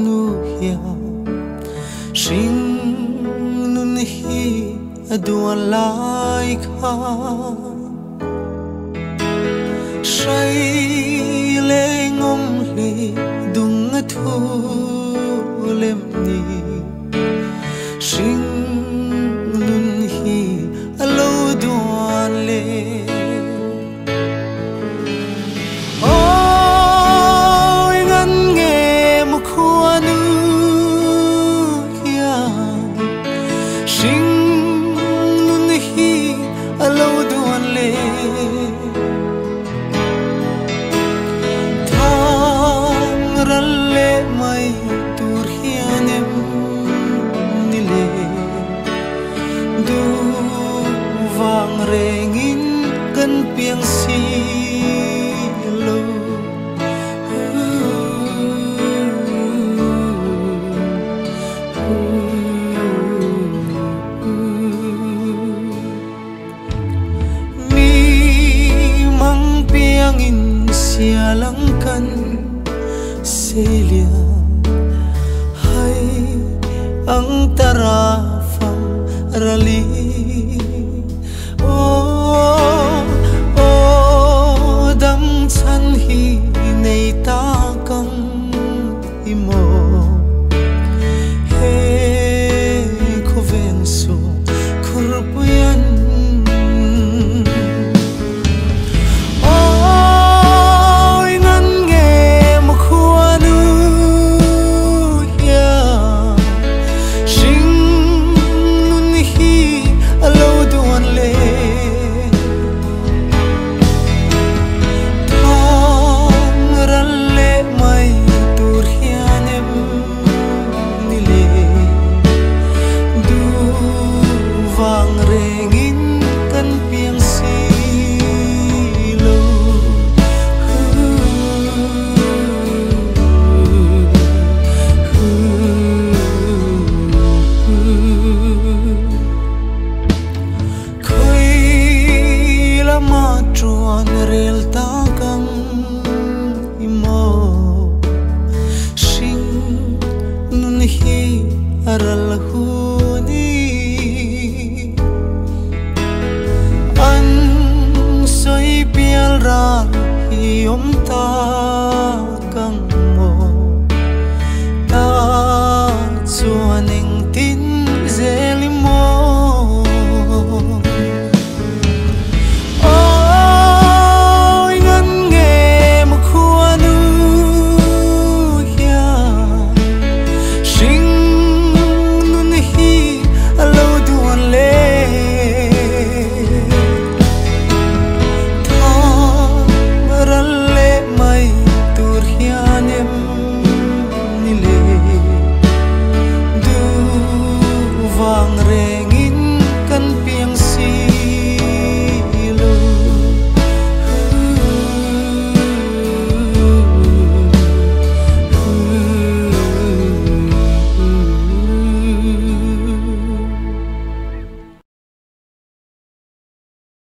nu hiya sing nun hi adua lai kha say le ngom le dung thu lem ni sing nun hi alo duan le ôi ngân nghe một khua nu kia sing nun hi alo duan le thang ral le mai tur hianem nile du vang rengin kan piang si lo mi mang piang in sia lang kan selia hai ang tarafang rali